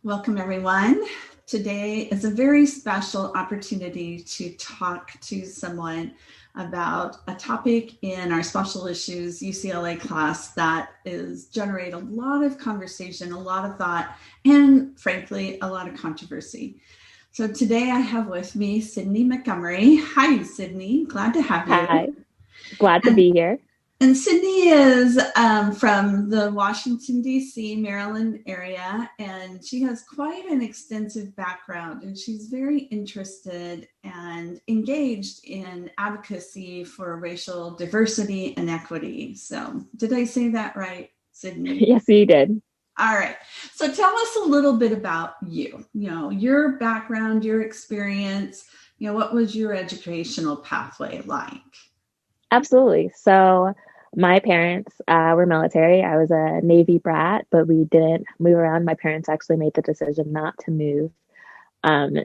Welcome, everyone. Today is a very special opportunity to talk to someone about a topic in our special issues UCLA class that is generate a lot of conversation, a lot of thought, and frankly, a lot of controversy. So today I have with me Sydney Montgomery. Hi, Sydney. Glad to have you. Hi, glad to And be here. And Sydney is from the Washington, D.C., Maryland area, and she has quite an extensive background, and she's very interested and engaged in advocacy for racial diversity and equity. So, did I say that right, Sydney? Yes, you did. All right. So, tell us a little bit about you, your background, your experience, what was your educational pathway like? Absolutely. So, my parents were military. I was a Navy brat, but we didn't move around. My parents actually made the decision not to move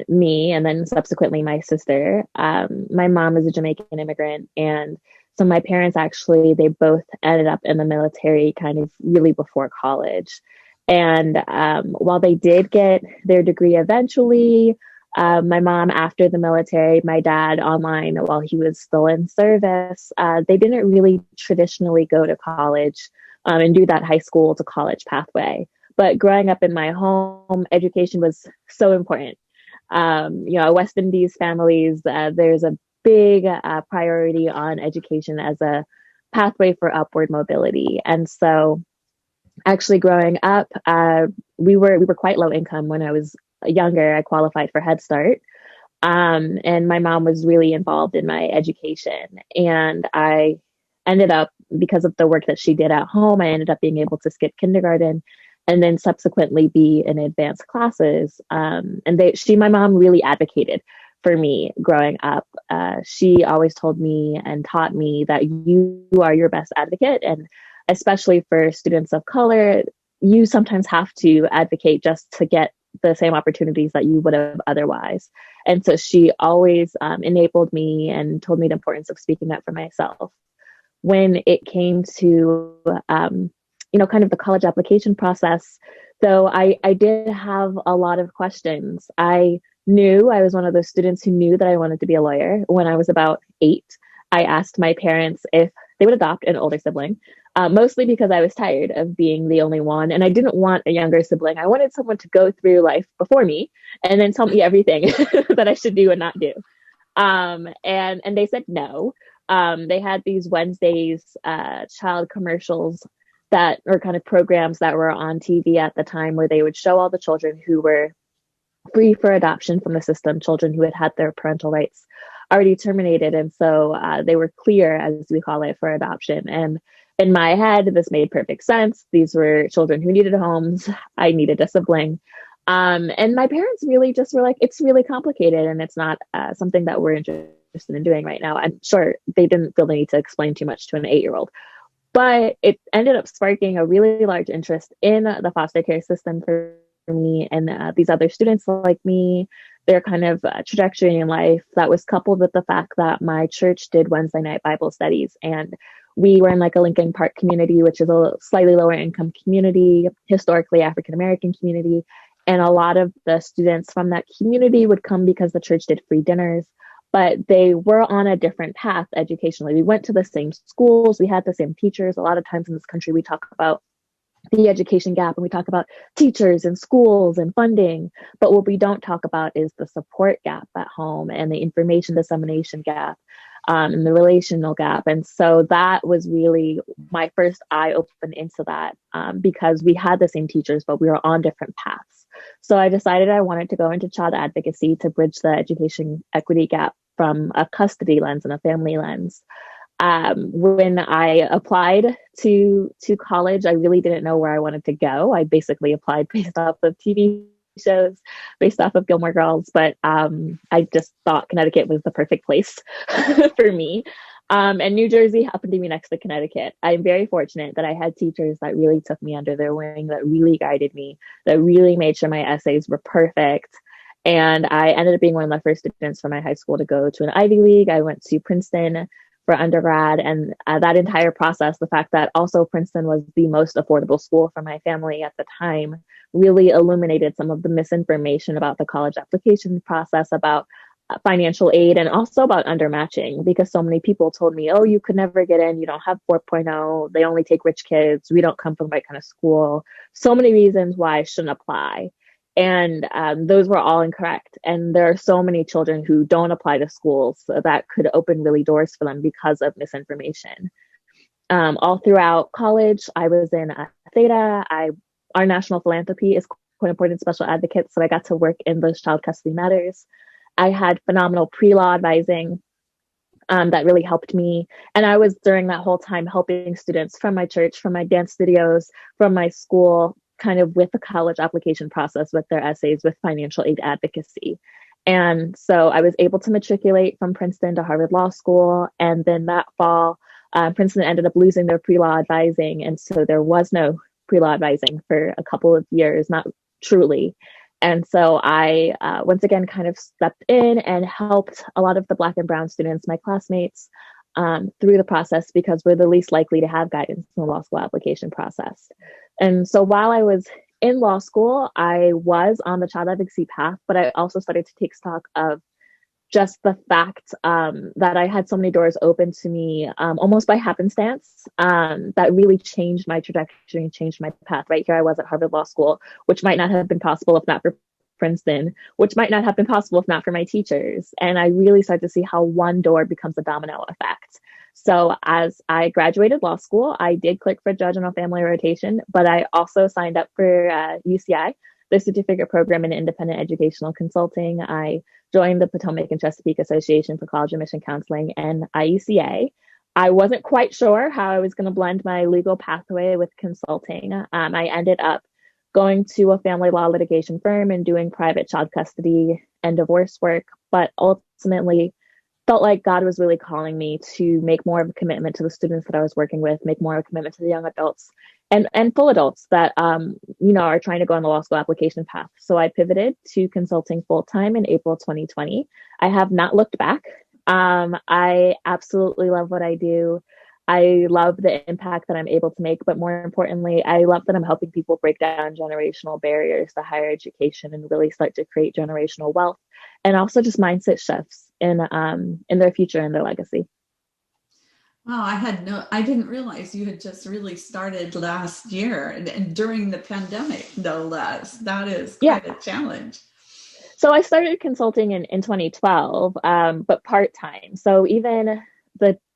me and then subsequently my sister. My mom is a Jamaican immigrant. And so, my parents actually, they both ended up in the military kind of really before college. And while they did get their degree eventually, my mom after the military, my dad online while he was still in service. They didn't really traditionally go to college and do that high school to college pathway. But growing up in my home, education was so important. West Indies families, there's a big priority on education as a pathway for upward mobility. And so actually growing up, we were quite low income when I was younger. I qualified for Head Start. And my mom was really involved in my education. And I ended up, because of the work that she did at home, I ended up being able to skip kindergarten and then subsequently be in advanced classes. My mom really advocated for me growing up. She always told me and taught me that you are your best advocate. And especially for students of color, you sometimes have to advocate just to get the same opportunities that you would have otherwise. And so she always enabled me and told me the importance of speaking up for myself. When it came to, kind of the college application process, though, I did have a lot of questions. I knew I was one of those students who knew that I wanted to be a lawyer. When I was about 8, I asked my parents if they would adopt an older sibling, mostly because I was tired of being the only one. And I didn't want a younger sibling. I wanted someone to go through life before me and then tell me everything that I should do and not do. And they said no. They had these Wednesdays child commercials that or kind of programs that were on TV at the time where they would show all the children who were free for adoption from the system, children who had had their parental rights already terminated. And so they were clear, as we call it, for adoption. And in my head, this made perfect sense. These were children who needed homes. I needed a sibling. And my parents really just were like, it's really complicated and it's not something that we're interested in doing right now. I'm sure they didn't feel the need to explain too much to an 8-year-old. But it ended up sparking a really large interest in the foster care system for me and these other students like me, their kind of trajectory in life that was coupled with the fact that my church did Wednesday night Bible studies. And we were in like a Lincoln Park community, which is a slightly lower income community, historically African American community. And a lot of the students from that community would come because the church did free dinners, but they were on a different path educationally. We went to the same schools, we had the same teachers. A lot of times in this country, we talk about the education gap and we talk about teachers and schools and funding. But what we don't talk about is the support gap at home and the information dissemination gap and the relational gap. And so that was really my first eye open into that because we had the same teachers, but we were on different paths. So I decided I wanted to go into child advocacy to bridge the education equity gap from a custody lens and a family lens. When I applied to college, I really didn't know where I wanted to go. I basically applied based off of TV shows, based off of Gilmore Girls, but I just thought Connecticut was the perfect place for me. And New Jersey happened to be next to Connecticut. I'm very fortunate that I had teachers that really took me under their wing, that really guided me, that really made sure my essays were perfect. And I ended up being one of the first students from my high school to go to an Ivy League. I went to Princeton, for undergrad. And that entire process, the fact that also Princeton was the most affordable school for my family at the time, really illuminated some of the misinformation about the college application process, about financial aid, and also about undermatching, because so many people told me, oh, you could never get in, you don't have 4.0, they only take rich kids, we don't come from the right kind of school. So many reasons why I shouldn't apply. And those were all incorrect. And there are so many children who don't apply to schools that could open really doors for them because of misinformation. All throughout college, I was in Theta. Our national philanthropy is quite important, special advocates. So I got to work in those child custody matters. I had phenomenal pre-law advising that really helped me. And I was during that whole time helping students from my church, from my dance studios, from my school, kind of with the college application process, with their essays, with financial aid advocacy. And so I was able to matriculate from Princeton to Harvard Law School. And then that fall, Princeton ended up losing their pre-law advising. And so there was no pre-law advising for a couple of years, not truly. And so I, once again, kind of stepped in and helped a lot of the Black and Brown students, my classmates, through the process, because we're the least likely to have guidance in the law school application process. And so while I was in law school, I was on the child advocacy path, but I also started to take stock of just the fact that I had so many doors open to me almost by happenstance that really changed my trajectory and changed my path. Right here I was at Harvard Law School, which might not have been possible if not for Princeton, which might not have been possible if not for my teachers. And I really started to see how one door becomes a domino effect. So as I graduated law school, I did click for judge on a family rotation, but I also signed up for UCI, the certificate program in independent educational consulting. I joined the Potomac and Chesapeake Association for College Admission Counseling and IECA. I wasn't quite sure how I was going to blend my legal pathway with consulting. I ended up going to a family law litigation firm and doing private child custody and divorce work, but ultimately felt like God was really calling me to make more of a commitment to the students that I was working with, make more of a commitment to the young adults and full adults that are trying to go on the law school application path. So I pivoted to consulting full-time in April 2020. I have not looked back. I absolutely love what I do. I love the impact that I'm able to make, but more importantly, I love that I'm helping people break down generational barriers to higher education and really start to create generational wealth, and also just mindset shifts in their future and their legacy. Wow, I didn't realize you had just really started last year and during the pandemic, no less. That is quite a challenge. So I started consulting in 2012, but part-time. So even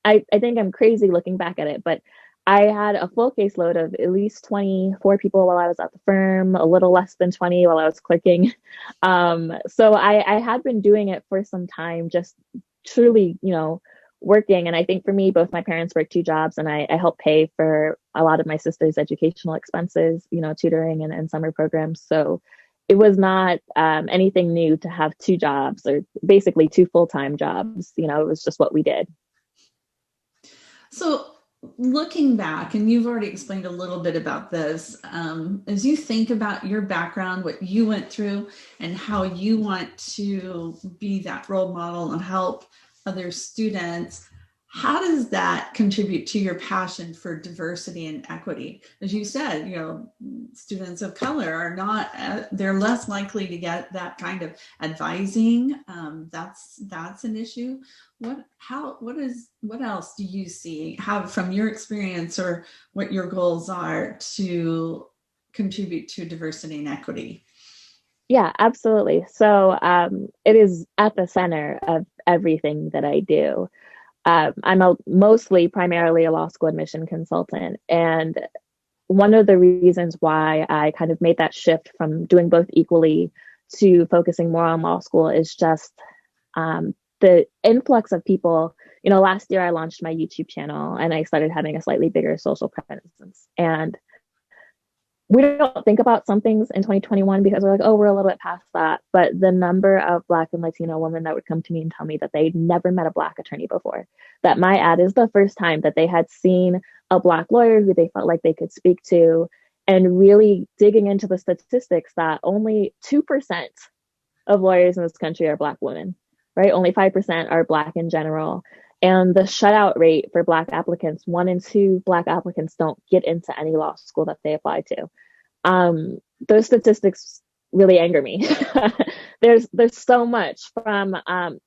I think I'm crazy looking back at it, but I had a full caseload of at least 24 people while I was at the firm, a little less than 20 while I was clerking. So I had been doing it for some time, just truly, working. And I think for me, both my parents worked two jobs, and I helped pay for a lot of my sister's educational expenses, tutoring and summer programs. So it was not anything new to have two jobs, or basically two full-time jobs. It was just what we did. So looking back, and you've already explained a little bit about this, as you think about your background, what you went through, and how you want to be that role model and help other students, how does that contribute to your passion for diversity and equity? As you said, students of color are not, they're less likely to get that kind of advising. That's an issue. What else do you see, from your experience, or what your goals are to contribute to diversity and equity? Yeah, absolutely. So it is at the center of everything that I do. I'm primarily a law school admission consultant. And one of the reasons why I kind of made that shift from doing both equally to focusing more on law school is just the influx of people. Last year I launched my YouTube channel and I started having a slightly bigger social presence. And we don't think about some things in 2021 because we're like, oh, we're a little bit past that. But the number of Black and Latino women that would come to me and tell me that they'd never met a Black attorney before, that my ad is the first time that they had seen a Black lawyer who they felt like they could speak to, and really digging into the statistics that only 2% of lawyers in this country are Black women, right? Only 5% are Black in general. And the shutout rate for Black applicants, 1 in 2 Black applicants don't get into any law school that they apply to. Those statistics really anger me. There's so much from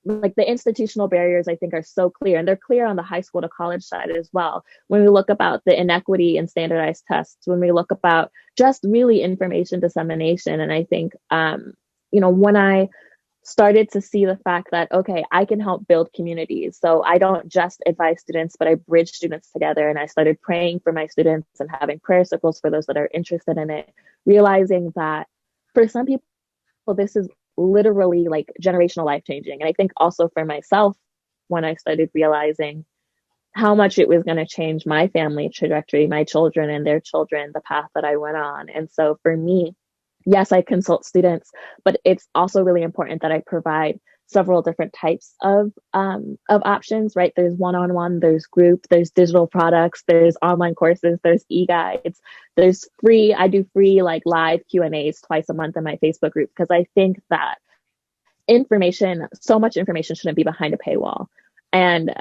like the institutional barriers I think are so clear, and they're clear on the high school to college side as well. When we look about the inequity in standardized tests, when we look about just really information dissemination, and I think when I started to see the fact that, okay, I can help build communities. So I don't just advise students, but I bridge students together. And I started praying for my students and having prayer circles for those that are interested in it, realizing that for some people, this is literally like generational life changing. And I think also for myself, when I started realizing how much it was going to change my family trajectory, my children and their children, the path that I went on. And so for me, yes, I consult students, but it's also really important that I provide several different types of options, right? There's one-on-one, there's group, there's digital products, there's online courses, there's e-guides, there's free, I do free like live Q&As twice a month in my Facebook group, because I think that so much information shouldn't be behind a paywall. And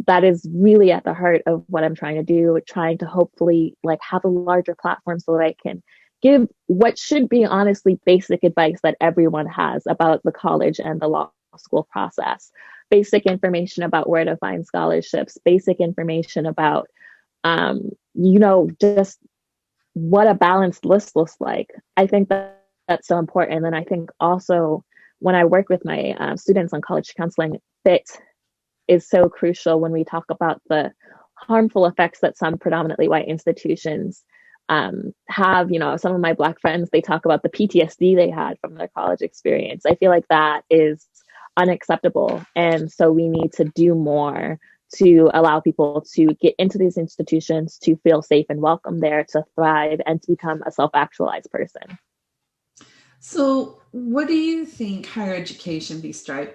that is really at the heart of what I'm trying to do, trying to hopefully like have a larger platform so that I can give what should be honestly basic advice that everyone has about the college and the law school process. Basic information about where to find scholarships, basic information about, just what a balanced list looks like. I think that's so important. And I think also when I work with my students on college counseling, fit is so crucial when we talk about the harmful effects that some predominantly white institutions have. Some of my Black friends, they talk about the PTSD they had from their college experience. I feel like that is unacceptable. And so we need to do more to allow people to get into these institutions, to feel safe and welcome there, to thrive and to become a self-actualized person. So what do you think higher education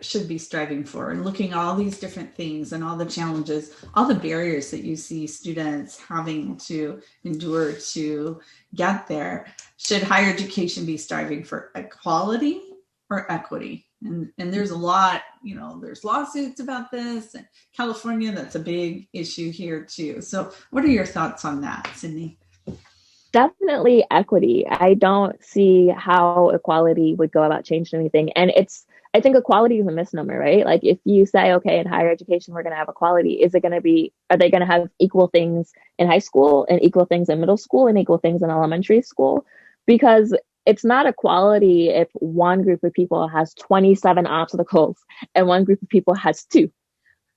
should be striving for, and looking at all these different things and all the challenges, all the barriers that you see students having to endure to get there? Should higher education be striving for equality or equity? And there's a lot, there's lawsuits about this, and California, that's a big issue here too. So what are your thoughts on that, Sydney? Definitely equity. I don't see how equality would go about changing anything. And I think equality is a misnomer, right? Like if you say, okay, in higher education, we're going to have equality, are they going to have equal things in high school and equal things in middle school and equal things in elementary school? Because it's not equality if one group of people has 27 obstacles and one group of people has 2.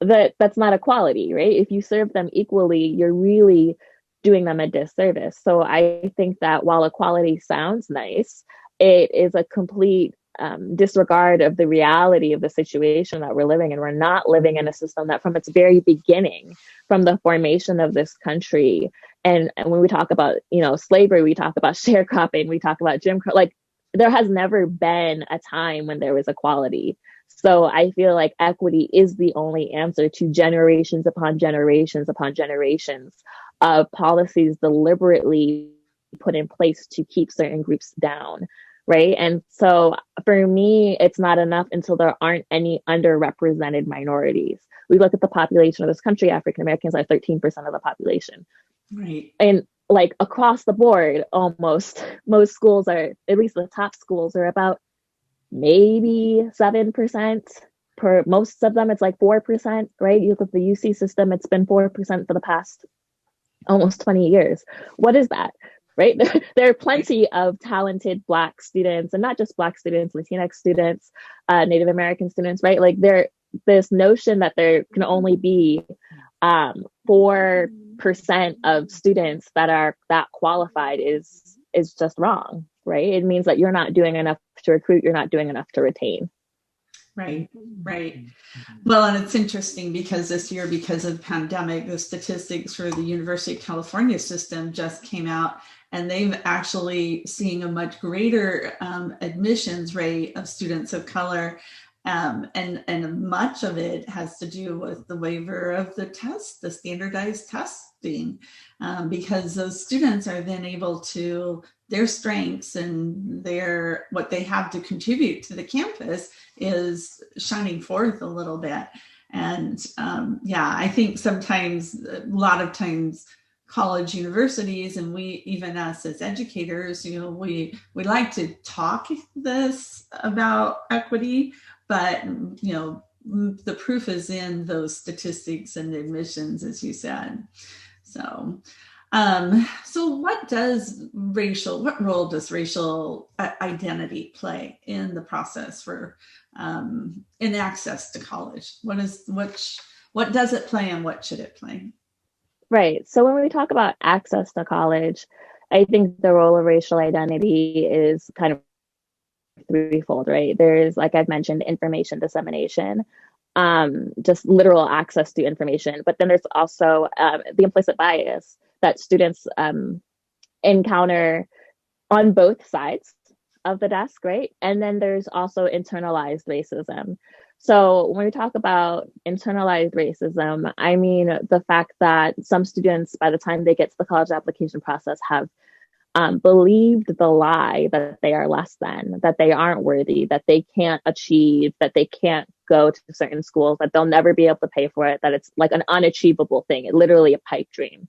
That's not equality, right? If you serve them equally, you're really doing them a disservice. So I think that while equality sounds nice, it is a complete disregard of the reality of the situation that we're living in. We're not living in a system that from its very beginning, from the formation of this country, and when we talk about, slavery, we talk about sharecropping, we talk about Jim Crow, like there has never been a time when there was equality. So I feel like equity is the only answer to generations upon generations upon generations of policies deliberately put in place to keep certain groups down, right? And so for me, it's not enough until there aren't any underrepresented minorities. We look at the population of this country, African Americans are 13% of the population. Right. And like across the board, almost most schools are, at least the top schools are about maybe 7%. Per most of them, it's like 4%, right? You look at the UC system, it's been 4% for the past almost 20 years. What is that, right? There are plenty of talented Black students, and not just Black students, Latinx students, Native American students, right? Like this notion that there can only be 4% of students that are that qualified is just wrong, right? It means that you're not doing enough to recruit, you're not doing enough to retain. Right. Well, and it's interesting because this year, because of the pandemic, the statistics for the University of California system just came out, and they've actually seen a much greater admissions rate of students of color. And much of it has to do with the waiver of the test, the standardized testing, because those students are then able to, their strengths and what they have to contribute to the campus is shining forth a little bit. And yeah, I think sometimes, a lot of times, college universities, and we, even us as educators, we like to talk this about equity, but the proof is in those statistics and admissions, as you said. So so what role does racial identity play in the process for in access to college? What does it play, and what should it play? Right. So when we talk about access to college, I think the role of racial identity is kind of threefold, right? There's, like I've mentioned, information dissemination, just literal access to information. But then there's also the implicit bias that students encounter on both sides of the desk, right? And then there's also internalized racism. So when we talk about internalized racism, I mean the fact that some students, by the time they get to the college application process, have believed the lie that they are less than, that they aren't worthy, that they can't achieve, that they can't go to certain schools, that they'll never be able to pay for it, that it's like an unachievable thing, literally a pipe dream,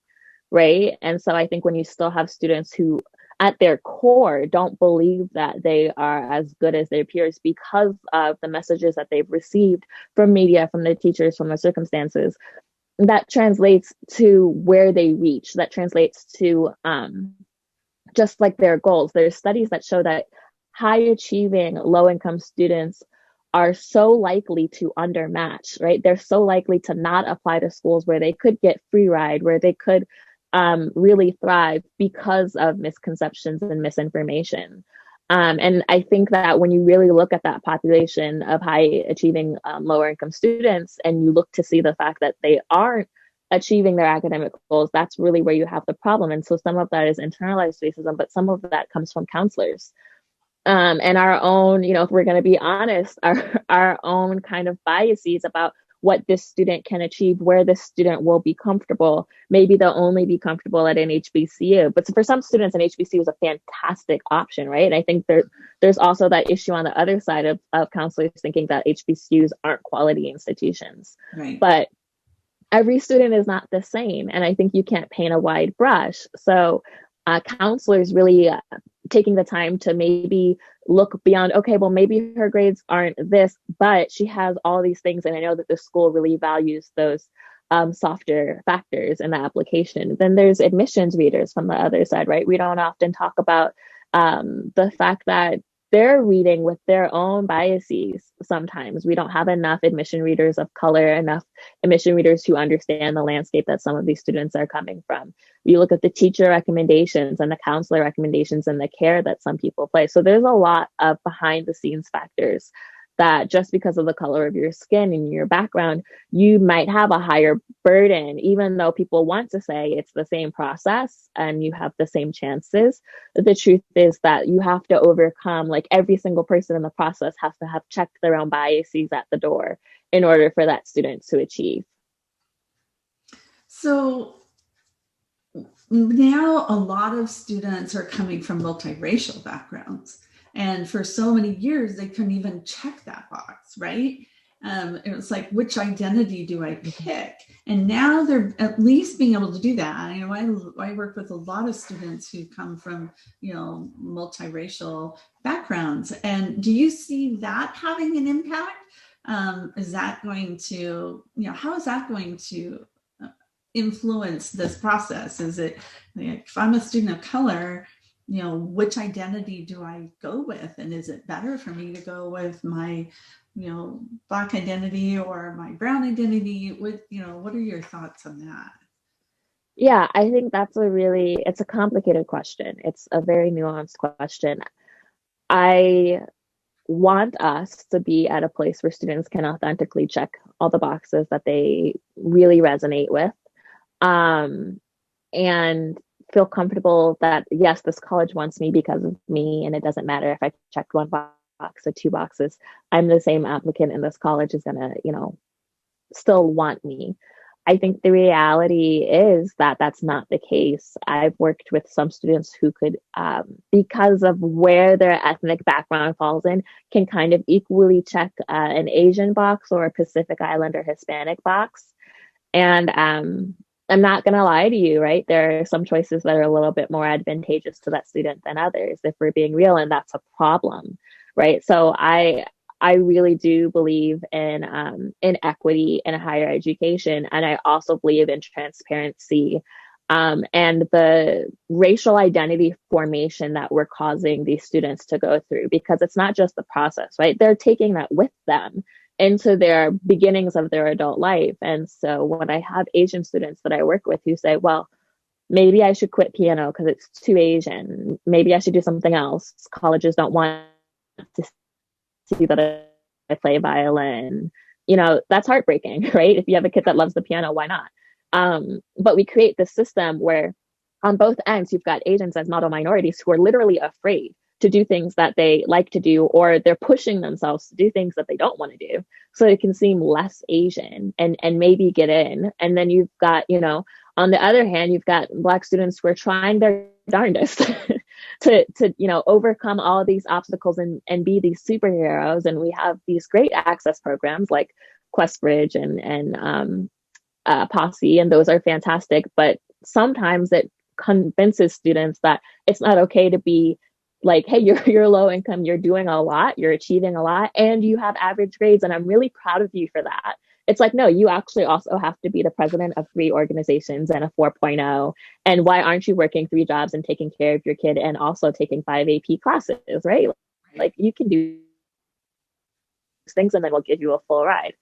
right? And so I think when you still have students who at their core don't believe that they are as good as their peers because of the messages that they've received from media, from their teachers, from their circumstances, that translates to where they reach, that translates to just like their goals. There's studies that show that high achieving low income students are so likely to undermatch, right? They're so likely to not apply to schools where they could get free ride, where they could really thrive because of misconceptions and misinformation. And I think that when you really look at that population of high achieving lower income students, and you look to see the fact that they aren't achieving their academic goals, that's really where you have the problem. And so some of that is internalized racism, but some of that comes from counselors. And our own, if we're going to be honest, our own kind of biases about what this student can achieve, where this student will be comfortable. Maybe they'll only be comfortable at an HBCU, but for some students, an HBCU is a fantastic option, right? And I think there's also that issue on the other side of counselors thinking that HBCUs aren't quality institutions. Right. But every student is not the same. And I think you can't paint a wide brush. So counselors really taking the time to maybe look beyond, okay, well, maybe her grades aren't this, but she has all these things. And I know that the school really values those softer factors in the application. Then there's admissions readers from the other side, right? We don't often talk about the fact that they're reading with their own biases. Sometimes we don't have enough admission readers of color, enough admission readers who understand the landscape that some of these students are coming from. You look at the teacher recommendations and the counselor recommendations and the care that some people play. So there's a lot of behind the scenes factors that just because of the color of your skin and your background, you might have a higher burden, even though people want to say it's the same process and you have the same chances. The truth is that you have to overcome, like every single person in the process has to have checked their own biases at the door in order for that student to achieve. So now a lot of students are coming from multiracial backgrounds. And for so many years, they couldn't even check that box, right? It was like, which identity do I pick? And now they're at least being able to do that. I work with a lot of students who come from, multiracial backgrounds. And do you see that having an impact? Is that going to, how is that going to influence this process? Is it, if I'm a student of color, which identity do I go with? And is it better for me to go with my, Black identity or my brown identity? What are your thoughts on that? Yeah, I think it's a complicated question. It's a very nuanced question. I want us to be at a place where students can authentically check all the boxes that they really resonate with. And feel comfortable that, yes, this college wants me because of me, and it doesn't matter if I checked one box or two boxes. I'm the same applicant, and this college is gonna, still want me. I think the reality is that that's not the case. I've worked with some students who could, because of where their ethnic background falls in, can kind of equally check an Asian box or a Pacific Islander Hispanic box. And I'm not going to lie to you, right? There are some choices that are a little bit more advantageous to that student than others, if we're being real, and that's a problem, right? So I really do believe in equity in higher education, and I also believe in transparency, and the racial identity formation that we're causing these students to go through, because it's not just the process, right? They're taking that with them into their beginnings of their adult life. And so when I have Asian students that I work with who say, well, maybe I should quit piano because it's too Asian, maybe I should do something else, colleges don't want to see that I play violin, that's heartbreaking, right? If you have a kid that loves the piano, why not? But we create this system where on both ends, you've got Asians as model minorities who are literally afraid to do things that they like to do, or they're pushing themselves to do things that they don't want to do, so it can seem less Asian and maybe get in. And then you've got, on the other hand, you've got Black students who are trying their darndest to overcome all these obstacles and be these superheroes. And we have these great access programs like QuestBridge and Posse, and those are fantastic. But sometimes it convinces students that it's not okay to be like, hey, you're low income, you're doing a lot, you're achieving a lot, and you have average grades, and I'm really proud of you for that. It's like, no, you actually also have to be the president of 3 organizations and a 4.0. And why aren't you working 3 jobs and taking care of your kid and also taking 5 AP classes, right? Like, you can do things and then we'll give you a full ride.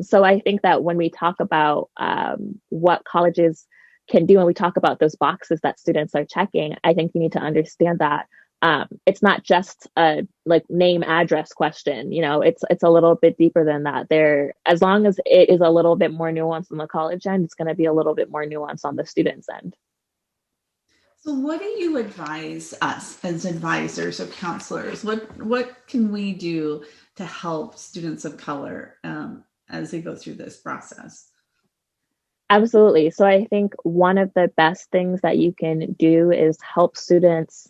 So I think that when we talk about what colleges can do, and we talk about those boxes that students are checking, I think you need to understand that it's not just a name address question. It's a little bit deeper than that. As long as it is a little bit more nuanced on the college end, it's going to be a little bit more nuanced on the student's end. So what do you advise us as advisors or counselors? What can we do to help students of color as they go through this process? Absolutely. So I think one of the best things that you can do is help students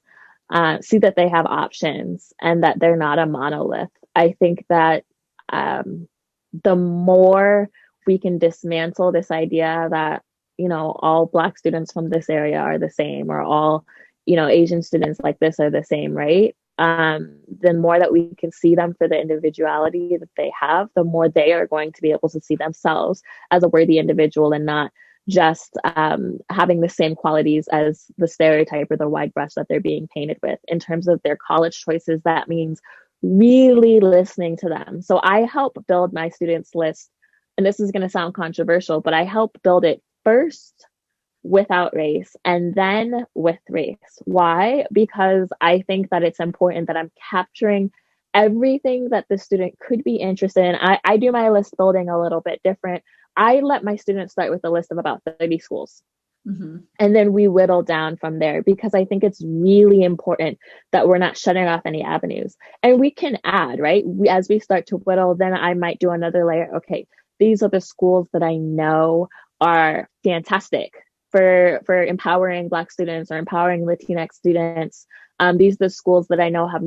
see that they have options and that they're not a monolith. I think that the more we can dismantle this idea that, all Black students from this area are the same, or all, Asian students like this are the same, right? The more that we can see them for the individuality that they have, the more they are going to be able to see themselves as a worthy individual, and not just having the same qualities as the stereotype or the wide brush that they're being painted with. In terms of their college choices, that means really listening to them. So I help build my students list, and this is going to sound controversial, but I help build it first without race and then with race. Why? Because I think that it's important that I'm capturing everything that the student could be interested in. I do my list building a little bit different. I let my students start with a list of about 30 schools. Mm-hmm. And then we whittle down from there, because I think it's really important that we're not shutting off any avenues. And we can add, right? As we start to whittle, then I might do another layer. Okay, these are the schools that I know are fantastic for empowering Black students or empowering Latinx students. These are the schools that I know have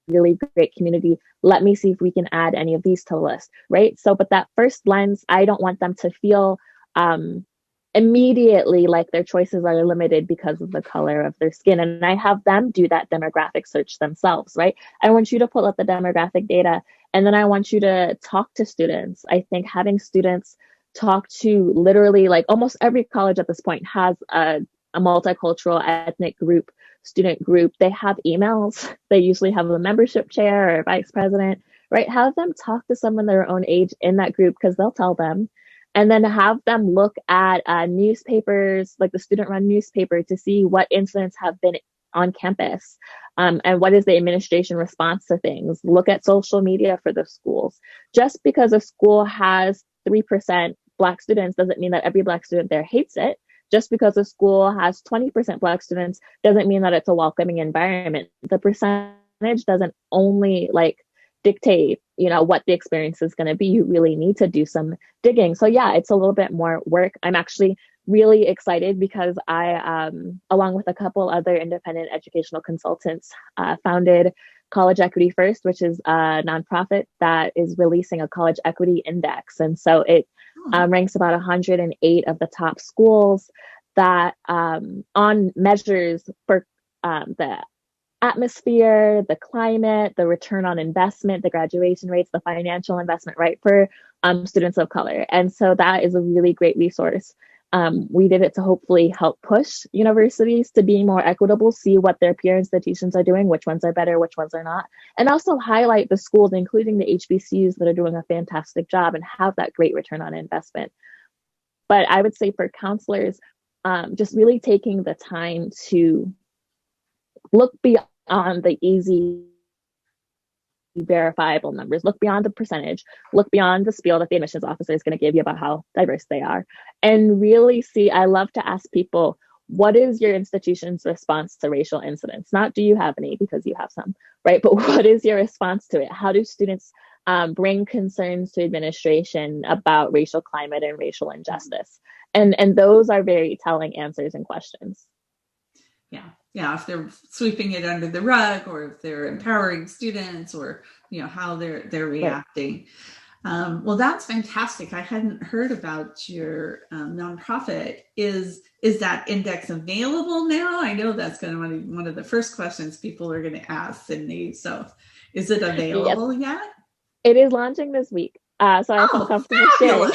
really great community. Let me see if we can add any of these to the list, right? So, but that first lens, I don't want them to feel immediately like their choices are limited because of the color of their skin. And I have them do that demographic search themselves, right? I want you to pull up the demographic data, and then I want you to talk to students. I think having students talk to literally, like, almost every college at this point has a multicultural ethnic group, student group. They have emails. They usually have a membership chair or a vice president, right? Have them talk to someone their own age in that group, because they'll tell them. And then have them look at newspapers, like the student-run newspaper, to see what incidents have been on campus, and what is the administration response to things. Look at social media for the schools. Just because a school has 3% Black students doesn't mean that every Black student there hates it. Just because a school has 20% Black students doesn't mean that it's a welcoming environment. The percentage doesn't only dictate, what the experience is going to be. You really need to do some digging. So yeah, it's a little bit more work. I'm actually really excited because I, along with a couple other independent educational consultants, founded College Equity First, which is a nonprofit that is releasing a college equity index. And so it ranks about 108 of the top schools that on measures for the atmosphere, the climate, the return on investment, the graduation rates, the financial investment, right, for students of color. And so that is a really great resource. We did it to hopefully help push universities to be more equitable, see what their peer institutions are doing, which ones are better, which ones are not, and also highlight the schools, including the HBCUs, that are doing a fantastic job and have that great return on investment. But I would say for counselors, just really taking the time to look beyond the easy verifiable numbers, look beyond the percentage, look beyond the spiel that the admissions officer is going to give you about how diverse they are, and really see. I love to ask people, what is your institution's response to racial incidents? Not do you have any, because you have some, right? But what is your response to it? How do students bring concerns to administration about racial climate and racial injustice? And those are very telling answers and questions. Yeah, if they're sweeping it under the rug, or if they're empowering students, or how they're reacting. Right. Well, that's fantastic. I hadn't heard about your nonprofit. Is that index available now? I know that's going to be one of the first questions people are going to ask, Sydney. So, is it available yet? It is launching this week. So I feel comfortable sharing.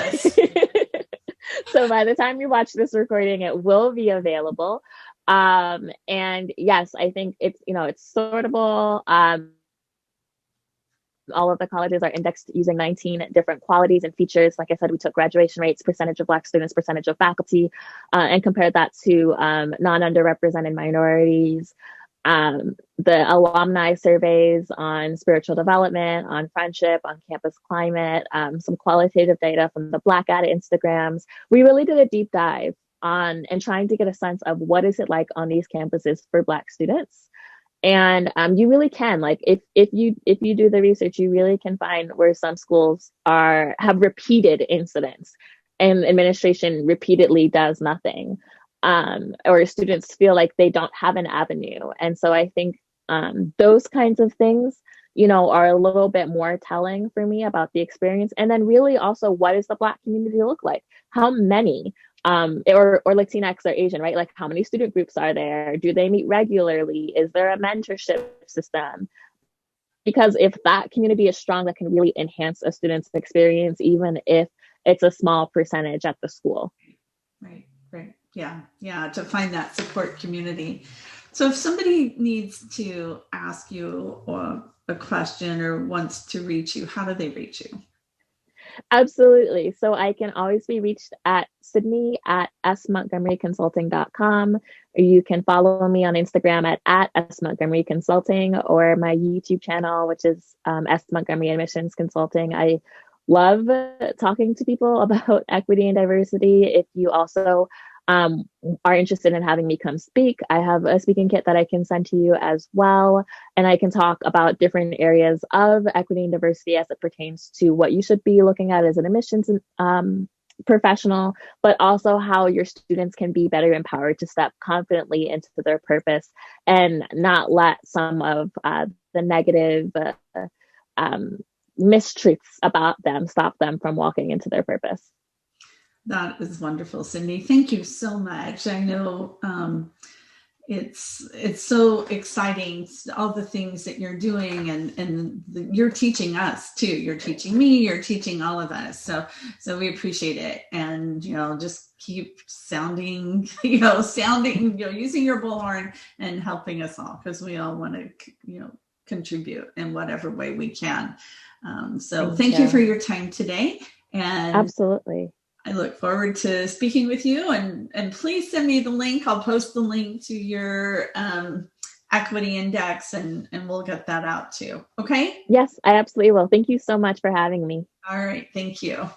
So by the time you watch this recording, it will be available. And yes, I think it's, it's sortable. All of the colleges are indexed using 19 different qualities and features. Like I said, we took graduation rates, percentage of Black students, percentage of faculty, and compared that to non-underrepresented minorities. The alumni surveys on spiritual development, on friendship, on campus climate, some qualitative data from the Black Ad Instagrams. We really did a deep dive on and trying to get a sense of what is it like on these campuses for Black students. And you really can, like, if you do the research, you really can find where some schools have repeated incidents and administration repeatedly does nothing, or students feel like they don't have an avenue. And so I think those kinds of things, are a little bit more telling for me about the experience. And then really also, what does the Black community look like? How many? Or Latinx or Asian, right? Like, how many student groups are there? Do they meet regularly? Is there a mentorship system? Because if that community is strong, that can really enhance a student's experience, even if it's a small percentage at the school. Right. Yeah, to find that support community. So if somebody needs to ask you a question or wants to reach you, how do they reach you? Absolutely. So I can always be reached at Sydney@smontgomeryconsulting.com. You can follow me on Instagram at @smontgomeryconsulting, or my YouTube channel, which is S Montgomery Admissions Consulting. I love talking to people about equity and diversity. If you also are interested in having me come speak, I have a speaking kit that I can send to you as well. And I can talk about different areas of equity and diversity as it pertains to what you should be looking at as an admissions professional, but also how your students can be better empowered to step confidently into their purpose and not let some of the negative mistruths about them stop them from walking into their purpose. That is wonderful, Sydney. Thank you so much. I know it's so exciting, all the things that you're doing, and you're teaching us too. You're teaching me, you're teaching all of us. So we appreciate it. And, just keep sounding, using your bullhorn and helping us all, because we all want to, contribute in whatever way we can. So thank you for your time today. And absolutely. I look forward to speaking with you, and please send me the link. I'll post the link to your equity index, and we'll get that out too. Okay? Yes, I absolutely will. Thank you so much for having me. All right. Thank you.